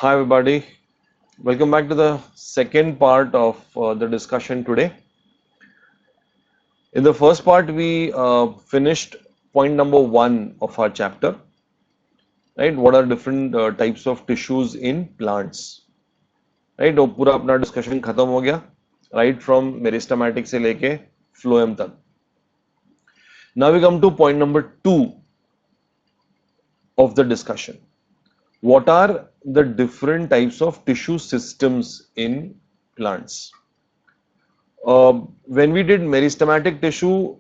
Hi, everybody. Welcome back to the second part of the discussion today. In the first part, we finished point number one of our chapter, right? What are different types of tissues in plants, right? वो पूरा अपना discussion खत्म हो गया, right? From meristematic से लेके phloem तक. Now we come to point number two of the discussion. What are the different types of tissue systems in plants? When we did meristematic tissue,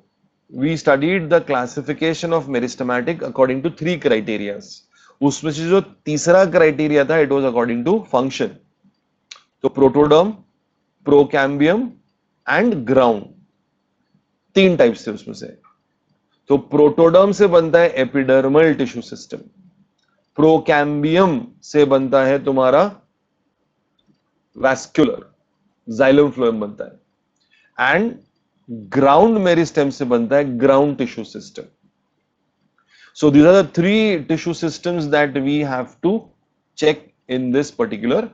we studied the classification of meristematic according to three criteria. उसमें से जो तीसरा criteria था, it was according to function. तो protoderm, procambium and ground, तीन types थे उसमें से. तो प्रोटोडर्म से बनता है एपिडर्मल टिश्यू सिस्टम, प्रोकैम्बियम से बनता है तुम्हारा वैस्कुलर, जाइलम फ्लोएम बनता है, एंड ग्राउंड मेरिस्टेम से बनता है ground tissue system. So these are the three tissue systems that we have to check in this particular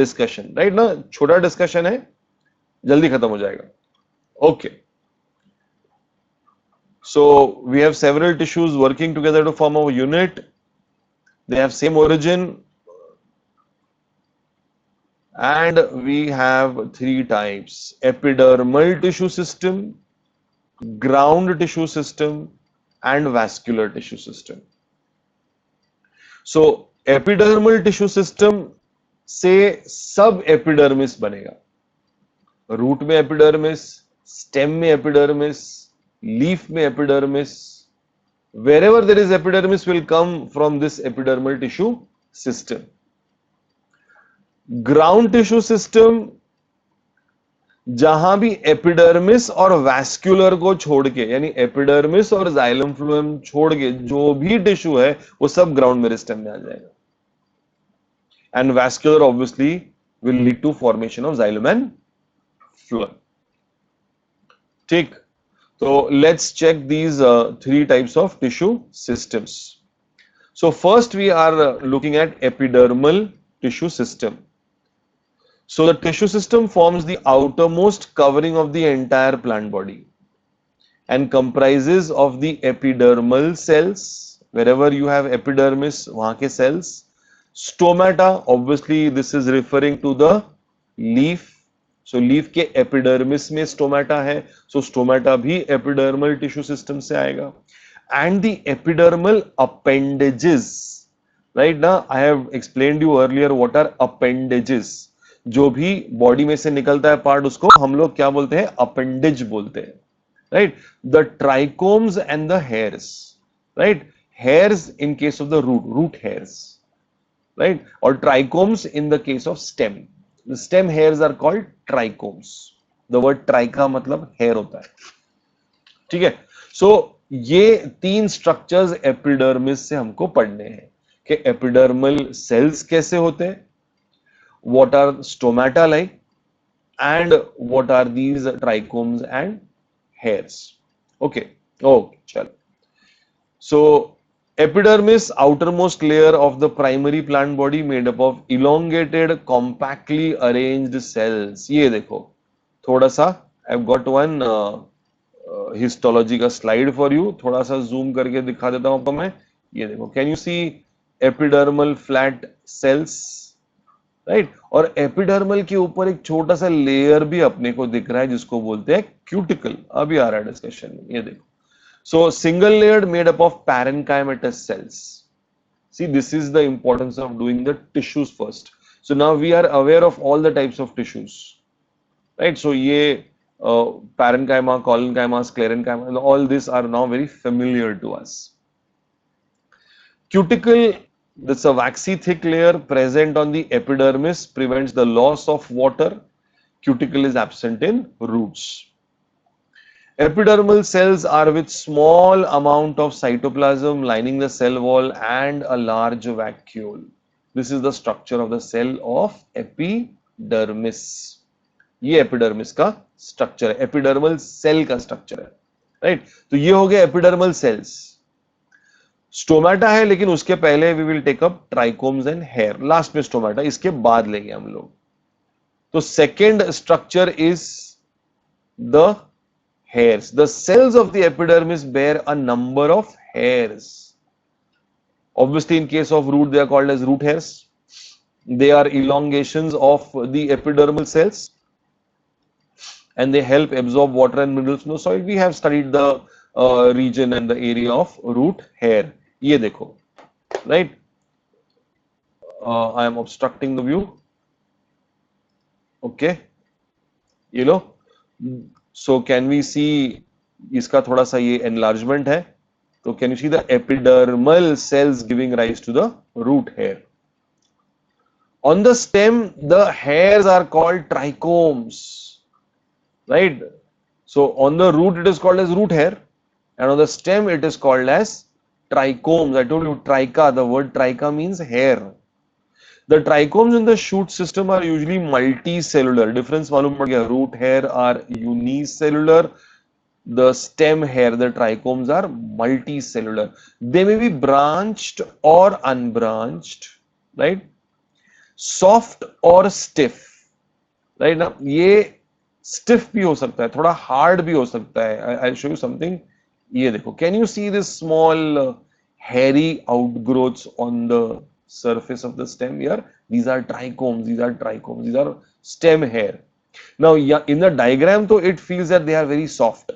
discussion, right? ना छोटा discussion है, जल्दी खत्म हो जाएगा. Okay. So we have several tissues working together to form a unit. They have same origin, and we have three types: epidermal tissue system, ground tissue system, and vascular tissue system. So epidermal tissue system से सब epidermis बनेगा. Root में epidermis, stem में epidermis, leaf में epidermis. Wherever there is epidermis will come from this epidermal tissue system. Ground tissue system जहां भी epidermis और vascular को छोड़ के, यानी एपिडर्मिस और जाइलम फ्लोएम छोड़ के जो भी टिश्यू है वो सब ग्राउंड मेरिस्टेम में आ जाएगा. And vascular obviously will lead to formation of xylem and phloem. ठीक. So let's check these three types of tissue systems. So first we are looking at epidermal tissue system. So the tissue system forms the outermost covering of the entire plant body and comprises of the epidermal cells. Wherever you have epidermis, वहां के cells. Stomata, obviously this is referring to the leaf. So leaf के epidermis में stomata है, so stomata भी epidermal tissue system से आएगा. And the epidermal appendages, right? Now I have explained you earlier what are appendages. जो भी body में से निकलता है पार्ट उसको हम लोग क्या बोलते हैं? अपेंडेज बोलते हैं, right? The trichomes and the hairs, right? Hairs in case of the root hairs, right? Or trichomes in the case of stem. The stem hairs are called trichomes. The word tricha मतलब hair होता है, ठीक है? So ये तीन structures epidermis से हमको पढ़ने हैं कि एपिडर्मल सेल्स कैसे होते हैं, what are stomata like, and what are these trichomes and hairs. Okay, chalo. So epidermis, outermost layer of the primary plant body made up of elongated compactly arranged cells. ये देखो थोड़ा सा, I've got one histology का slide for you. थोड़ा सा zoom करके दिखा देता हूं आपको मैं. ये देखो, can you see epidermal flat cells, right? और एपिडर्मल के ऊपर एक छोटा सा लेयर भी अपने को दिख रहा है जिसको बोलते हैं क्यूटिकल. अभी आ रहा है डिस्कशन में, ये देखो. So single layered made up of parenchymatous cells. See this is the importance of doing the tissues first. So now we are aware of all the types of tissues, right? So ये parenchyma, collenchyma, sclerenchyma, all this are now very familiar to us. Cuticle, this is a waxy thick layer present on the epidermis, prevents the loss of water. Cuticle is absent in roots. Epidermal cells are with small amount of cytoplasm lining the cell wall and a large vacuole. This is the structure of the cell of epidermis. ये epidermis का structure है, epidermal cell का structure है, right? तो ये हो गया epidermal cells. Stomata है, लेकिन उसके पहले we will take up trichomes and hair, last में स्टोमेटा, इसके बाद लेंगे हम लोग। तो second structure is the hairs. The cells of the epidermis bear a number of hairs. Obviously, in case of root, they are called as root hairs. They are elongations of the epidermal cells and they help absorb water and minerals from the soil. We have studied the region and the area of root hair. ये देखो, right? I am obstructing the view. Okay, you know. So can we see इसका थोड़ा सा ये enlargement है, तो can you see the epidermal cells giving rise to the root hair? On the stem, the hairs are called trichomes, right? So on the root it is called as root hair, and on the stem it is called as trichomes. I told you tricha, the word tricha means hair. The trichomes in the shoot system are usually multicellular. Difference मालूम पड़ गया, root hair are unicellular, the stem hair, the trichomes are multicellular. They may be branched or unbranched, right? Soft or stiff, right? ना ये stiff भी हो सकता है, थोड़ा hard भी हो सकता है. I'll show you something. ये देखो, can you see this small hairy outgrowths on the surface of the stem here? These are trichomes, these are trichomes, these are stem hair. Now in the diagram though it feels that they are very soft,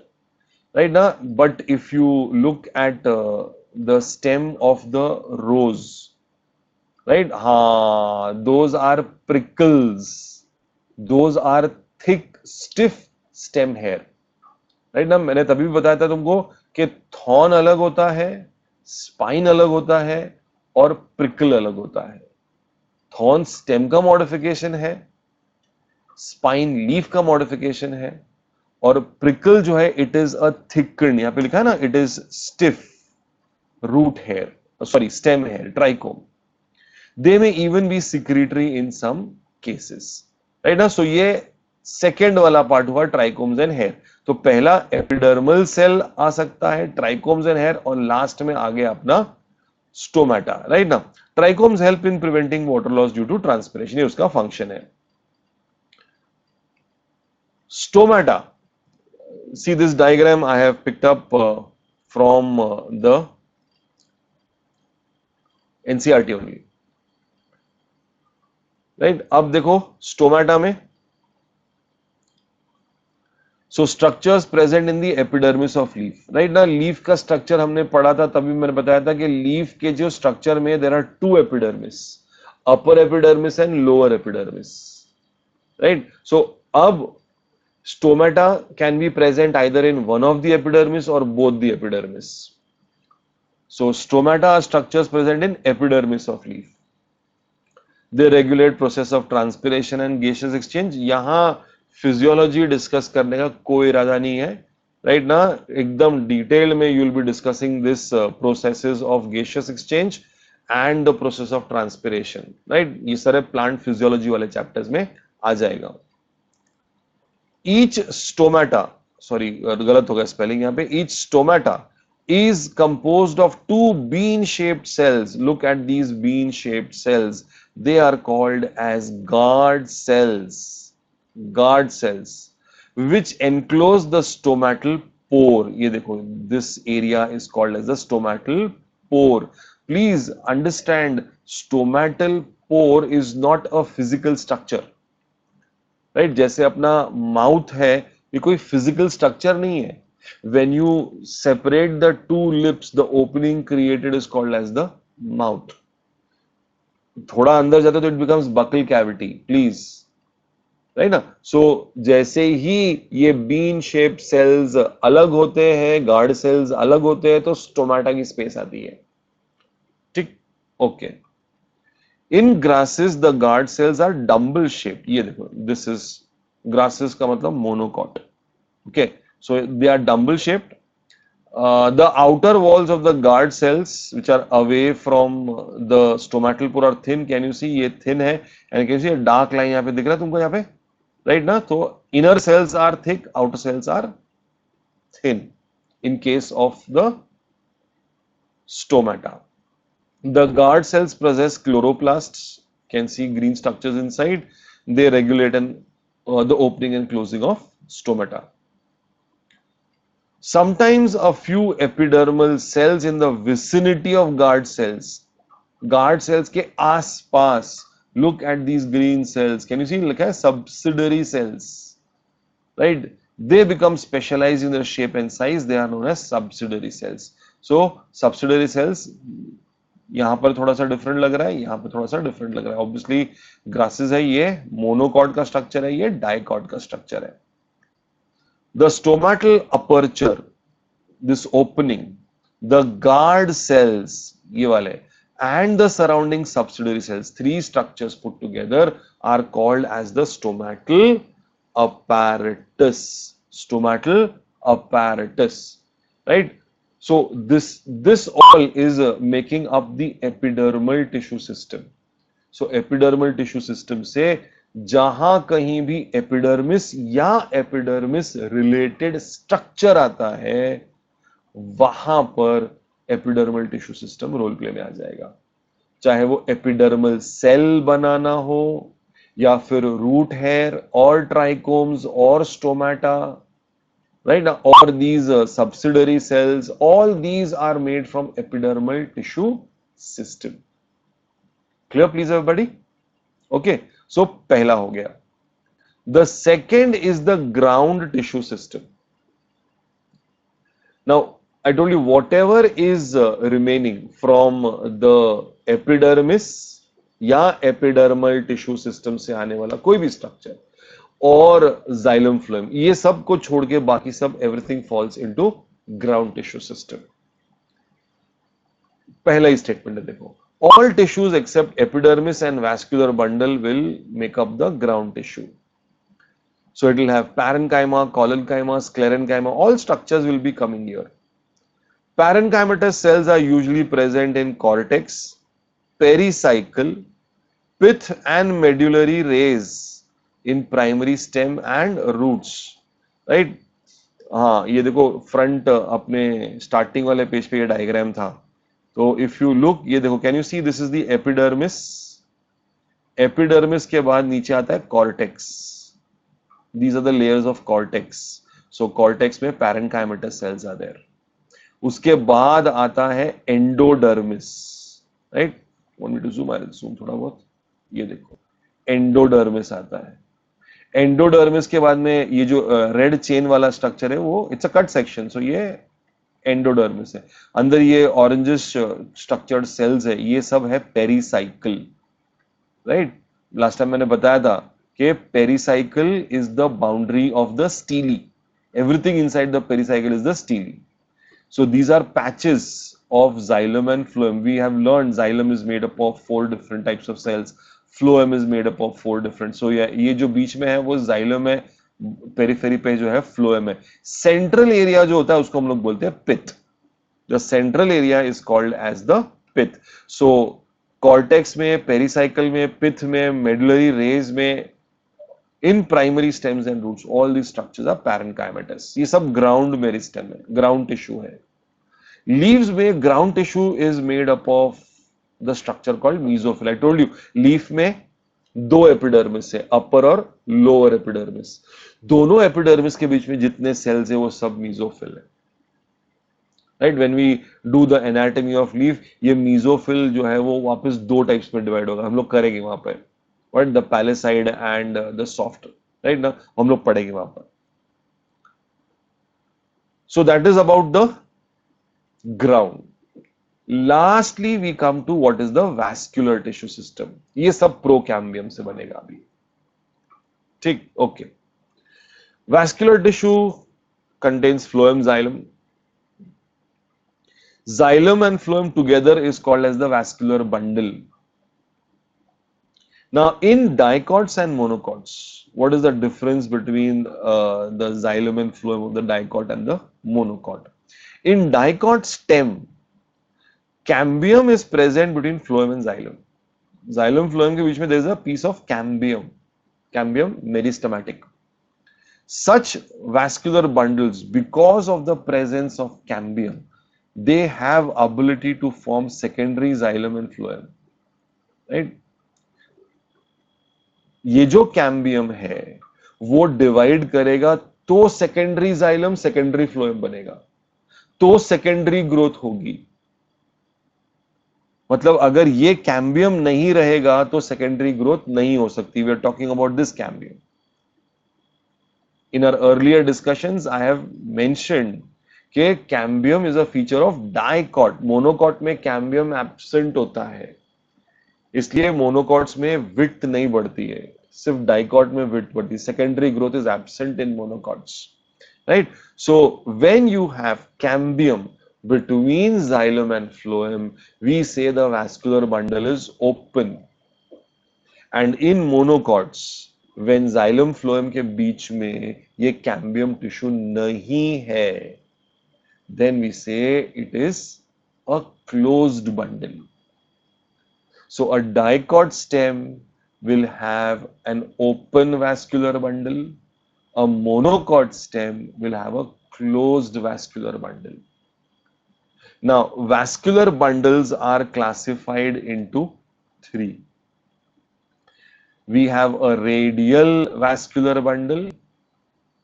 right now, but if you look at the stem of the rose, right, those are prickles, those are thick stiff stem hair, right ना. मैंने तभी भी बताया था तुमको कि thorn अलग होता है, स्पाइन अलग होता है और प्रिकल अलग होता है. थॉर्न स्टेम का मॉडिफिकेशन है, स्पाइन लीफ का मॉडिफिकेशन है, और प्रिकल जो है इट इज अ थिकन, यहां पे लिखा है ना, it is stiff root hair, sorry stem hair, trichome. They may even be secretory in some cases, right ना. सो ये सेकेंड वाला पार्ट हुआ ट्राइकोम्स एंड हेयर. तो पहला एपिडर्मल सेल आ सकता है, ट्राइकोम्स एंड हेयर, और लास्ट में आ गया अपना स्टोमेटा, राइट ना. Trichomes help in preventing water loss due to transpiration, ये उसका फंक्शन है. Stomata, see this diagram I have picked up from the NCERT only, right? अब देखो स्टोमेटा में, so structures present in the epidermis of leaf, right ना. Leaf का structure हमने पढ़ा था, तभी मैंने बताया था कि लीफ के जो स्ट्रक्चर में there are two epidermis, upper epidermis and lower epidermis, right? So अब stomata can be present either in one of the epidermis or both the epidermis. So stomata are structures present in epidermis of leaf. They regulate process of transpiration and gaseous exchange. यहाँ physiology discuss करने का कोई इरादा नहीं है, right ना. एकदम detail में you will be discussing this processes of gaseous exchange and the process of transpiration, right? ये सारे plant physiology वाले chapters में आ जाएगा. Each stomata, sorry, गलत हो गया spelling यहाँ पे. Each stomata is composed of two bean-shaped cells. Look at these bean-shaped cells. They are called as guard cells. Guard cells, which enclose the stomatal pore. ये देखो, this area is called as the stomatal pore. Please understand, stomatal pore is not a physical structure. Right जैसे अपना mouth है, ये कोई physical structure नहीं है. When you separate the two lips, the opening created is called as the mouth. थोड़ा अंदर जाते तो it becomes buccal cavity, please, right ना. सो जैसे ही ये बीन शेप्ड सेल्स अलग होते हैं, गार्ड सेल्स अलग होते हैं, तो स्टोमेटा की स्पेस आती है. ठीक, okay. In grasses, the guard cells are dumbbell shaped. ये देखो, this is grasses का मतलब monocot. Okay, so they are dumbbell shaped. The outer walls of the guard cells, which are away from the stomatal pore, are thin. Can you see? ये thin है, and can you see a dark line यहाँ पे दिख रहा है तुमको यहाँ पे, right ना. तो inner cells are thick, outer cells are thin. In case of the Stomata. The guard cells possess chloroplasts. Can see green structures inside. They regulate the opening and closing of stomata. Sometimes a few epidermal cells in the vicinity of guard cells के आसपास. Look at these green cells. Can you see? लिखा है subsidiary cells, right? They become specialized in their shape and size. They are known as subsidiary cells. So subsidiary cells यहाँ पर थोड़ा सा different लग रहा है, यहाँ पर थोड़ा सा डिफरेंट लग रहा है. ऑब्वियसली ग्रासेस है, ये मोनोकॉट का स्ट्रक्चर है, ये डाइकॉट का स्ट्रक्चर है. The stomatal aperture, this opening, the guard cells, ये वाले, and the surrounding subsidiary cells, three structures put together are called as the stomatal apparatus. Stomatal apparatus, right? So this all is making up the epidermal tissue system. So epidermal tissue system से जहां कहीं भी epidermis या epidermis related structure आता है, वहां पर epidermal tissue system role play में आ जाएगा. चाहे वो एपिडर्मल सेल बनाना हो, या फिर रूट हेयर और ट्राइकोम्स और stomata, right? Or these subsidiary cells, all these are made from epidermal tissue system. Clear, please, everybody? Okay, so पहला हो गया. The second is the ground tissue system. Now, I told you whatever is remaining from the epidermis या epidermal tissue system से आने वाला कोई भी structure और xylem phloem, ये सब को छोड़ के बाकी सब everything falls into ground tissue system. पहला ही स्टेटमेंट है, देखो, all tissues except epidermis and vascular bundle will make up the ground tissue. So it will have parenchyma, collenchyma, sclerenchyma, all structures will be coming here. Parenchymatous cells are usually present in cortex, pericycle, pith and medullary rays in primary stem and roots, right? हाँ, ये देखो front अपने starting वाले page पे ये diagram था. तो if you look, ये देखो, can you see, this is the epidermis. Epidermis के बाद नीचे आता है cortex. These are the layers of cortex. So cortex में पैरेन्काइमेटस सेल्स आर देयर. उसके बाद आता है endodermis, right? Want me to zoom थोड़ा बहुत. ये देखो, एंडोडर्मिस आता है. एंडोडर्मिस के बाद में ये जो रेड चेन वाला स्ट्रक्चर है, वो इट्स अ कट सेक्शन. सो ये एंडोडर्मिस है. अंदर ये ऑरेंजिश स्ट्रक्चर्ड सेल्स है, ये सब है पेरीसाइकिल, राइट? लास्ट टाइम मैंने बताया था कि pericycle is the boundary of the steely. Everything inside the pericycle is the steely. So these are patches of xylem and phloem. We have learned xylem is made up of 4 different types of cells. Phloem is made up of 4 different. So ये जो बीच में है वो xylem है, periphery पे जो है phloem है. सेंट्रल एरिया जो होता है उसको हम लोग बोलते हैं pith. The central area is called as the pith. So cortex में, pericycle में, pith में, medullary rays में, in primary stems and roots, all these structures are parenchymatous. ये सब ground मेरिस्टेम है, ground tissue है. Leaves में ground tissue is made up of the structure called mesophyll. I told you, leaf में दो epidermis है, upper और lower epidermis. दोनों epidermis के बीच में जितने cells है वो सब mesophyll है. Right? When we do the anatomy of leaf, ये mesophyll जो है वो वापस दो types में divide होगा. हम लोग करेंगे वहां पर. What the palisade and the soft, right? Now हम लोग पढ़ेंगे वहां पर. So that is about the ground. Lastly we come to what is the vascular tissue system. ये सब प्रोकैम्बियम से बनेगा अभी, ठीक? Okay. Vascular tissue contains phloem, xylem. Xylem and phloem together is called as the vascular bundle. Now, in dicots and monocots, what is the difference between the xylem and phloem of the dicot and the monocot? In dicot stem, cambium is present between phloem and xylem. Xylem phloem के बीच में there is a piece of cambium, cambium meristematic. Such vascular bundles, because of the presence of cambium, they have ability to form secondary xylem and phloem, right? ये जो cambium है वो divide करेगा तो secondary xylem secondary phloem बनेगा, तो secondary growth होगी। मतलब अगर ये कैम्बियम नहीं रहेगा तो सेकेंडरी ग्रोथ नहीं हो सकती। We are talking about this cambium. In our earlier discussions I have mentioned कि cambium is a feature of dicot. Monocot में कैम्बियम एब्सेंट होता है, इसलिए मोनोकॉट्स में विड्थ नहीं बढ़ती है, सिर्फ डाइकॉट में विड्थ बढ़ती है। Secondary growth is absent in monocots, right? So when you have cambium between xylem and phloem, we say the vascular bundle is open. And in monocots, when xylem phloem के बीच में ये cambium tissue नहीं है, then we say it is a closed bundle. So a dicot stem will have an open vascular bundle. A monocot stem will have a closed vascular bundle. Now, vascular bundles are classified into three. We have a radial vascular bundle,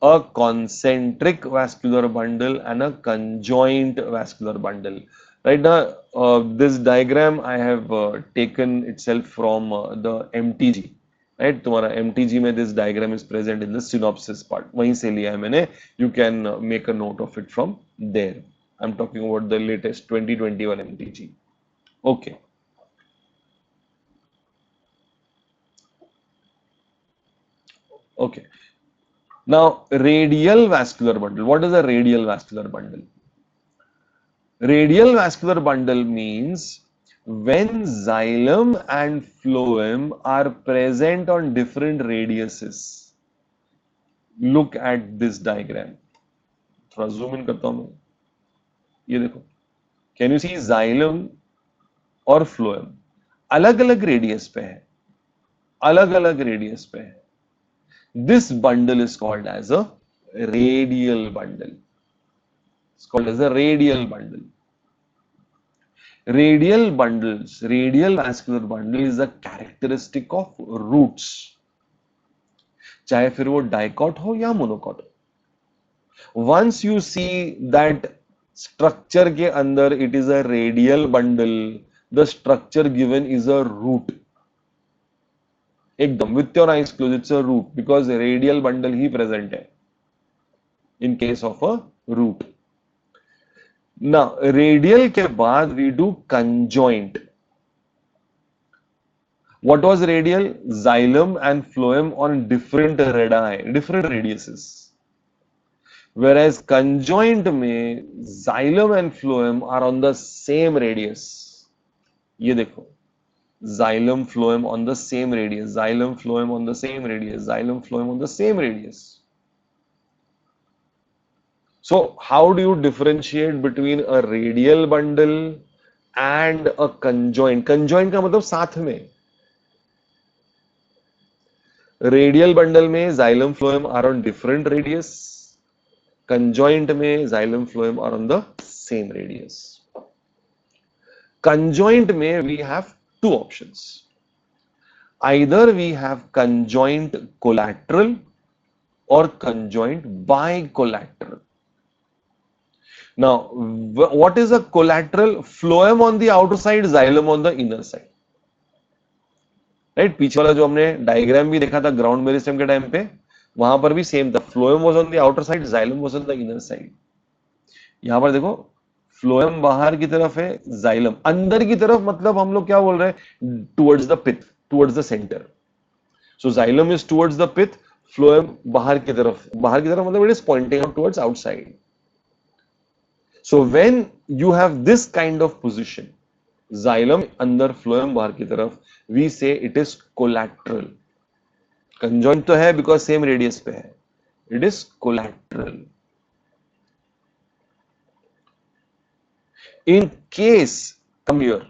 a concentric vascular bundle, and a conjoint vascular bundle. Right now, this diagram I have taken itself from the MTG. Right, तुम्हारा MTG में this diagram is present in the synopsis part, वहीं से लिया है मैंने। You can make a note of it from there. I am talking about the latest 2021 MTG. Okay, okay, now radial vascular bundle. What is a radial vascular bundle? Radial vascular bundle means when xylem and phloem are present on different radiuses. Look at this diagram. थोड़ा zoom in करता हूं मैं। ये देखो, can you C xylem और phloem अलग अलग radius पे है, अलग अलग रेडियस पे है। This bundle is called as a radial bundle. It's called as a radial bundle. Radial bundles, radial vascular bundle is a characteristic of roots, चाहे फिर वो डाइकॉट हो या मोनोकॉट हो। Once you see that structure के अंदर it is a radial bundle, the structure given is a root. एकदम with your eyes close, it's a root because radial bundle ही प्रेजेंट है in case of a root. ना radial के बाद we do conjoint. What was radial? Xylem and phloem on different radii, different radiuses. Whereas conjoint में xylem and phloem are on the same radius. ये देखो, xylem phloem on the same radius, xylem phloem on the same radius, xylem phloem on the same radius. So how do you differentiate between a radial bundle and a conjoint? Conjoint का मतलब साथ में। Radial bundle में xylem phloem are on different radius, conjoint में xylem phloem are on the same radius. Conjoint में we have two options. Either we have conjoint collateral or conjoint bicollateral. Now, what is a collateral? Phloem on the outer side, xylem on the inner side. Right, पीछे वाला जो हमने diagram भी देखा था ground meristem के time पे, वहां पर भी सेम था। Phloem was on the outer side, xylem was on the inner side. यहां पर देखो, फ्लोएम बाहर की तरफ है, जाइलम अंदर की तरफ। मतलब हम लोग क्या बोल रहे हैं? Towards the pith, towards the centre. So xylem is towards the pith, phloem बाहर की तरफ। बाहर की तरफ मतलब it is pointing out towards outside. So when you have this kind of position, xylem अंदर, फ्लोएम बाहर की तरफ, we say it is collateral. Conjoint तो है बिकॉज सेम रेडियस पे है, it is collateral. In case, come here,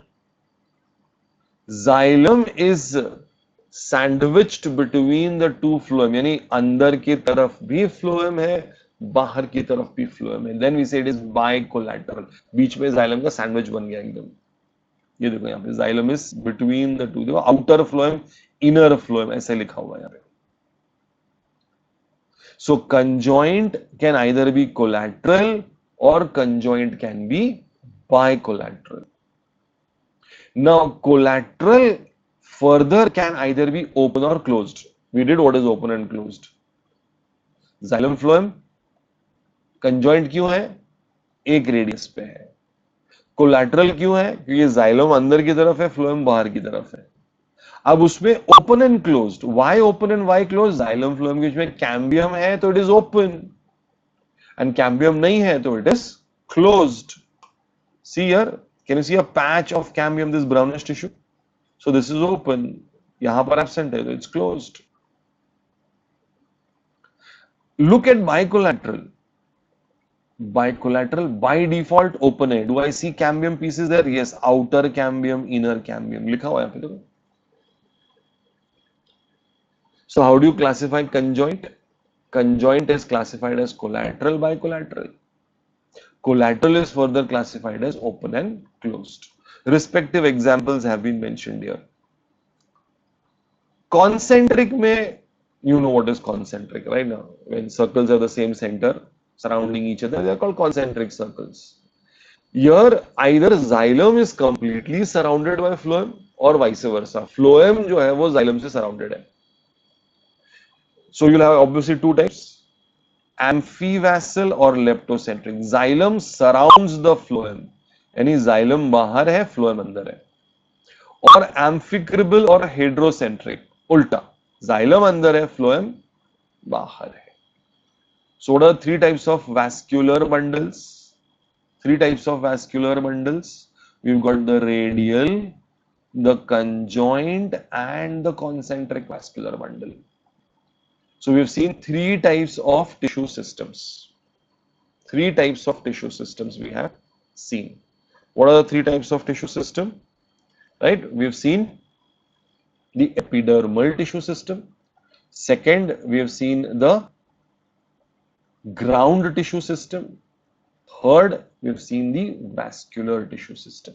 xylem is sandwiched between the two phloem, यानी अंदर की तरफ भी फ्लोएम है, बाहर की तरफ भी फ्लोएम है, देन वी से इट इज बाइकोलैटरल, बीच में जाइलम का सैंडविच बन गया एकदम। ये देखो यहाँ पे xylem is between the two, देखो आउटर फ्लोएम इनर फ्लोएम ऐसे लिखा हुआ है यहाँ पे। So conjoint can either be collateral और conjoint can be bicollateral. Now collateral further can either be open or closed. We did what is open and closed. Xylem phloem conjoint क्यों है? एक रेडियस पे है। कोलैटरल क्यों है? क्योंकि xylem अंदर की तरफ है, फ्लोएम बाहर की तरफ है। अब उसमें open and closed, why open and why close? Xylem phloem के बीच में कैम्बियम है तो it is open, and cambium नहीं है तो it is closed. See here, can you see a patch of cambium, this brownish tissue? So this is open, यहां पर absent है तो it's closed. Look at bicollateral. Bicollateral by default open है. Do I see cambium pieces there? Yes, outer cambium, inner cambium लिखा हुआ है यहाँ पे देखो. So how do you classify conjoint? Conjoint is classified as collateral, bicollateral. Collateral is further classified as open and closed. Respective examples have been mentioned here. Concentric में, you know what is concentric, right? Now, when circles have the same center surrounding each other, they are called concentric circles. Here, either xylem is completely surrounded by phloem or vice versa. Phloem जो है वो xylem से surrounded है. So you'll have obviously two types, amphivasal or leptocentric. Xylem surrounds the phloem, यानी xylem बाहर है, phloem अंदर है. और amphicrybil और heterocentric, उल्टा, xylem अंदर है, phloem बाहर है. So what are three types of vascular bundles? Three types of vascular bundles. We've got the radial, the conjoint, and the concentric vascular bundle. So we've seen three types of tissue systems. Three types of tissue systems we have seen. What are the three types of tissue system? Right? We've seen the epidermal tissue system. Second, we have seen the ground tissue system. Third, we have seen the vascular tissue system.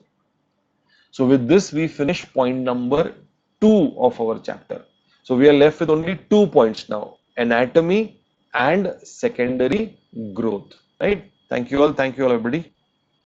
So with this, we finish point number 2 of our chapter. So we are left with only 2 points now: anatomy and secondary growth. Right? Thank you all, everybody.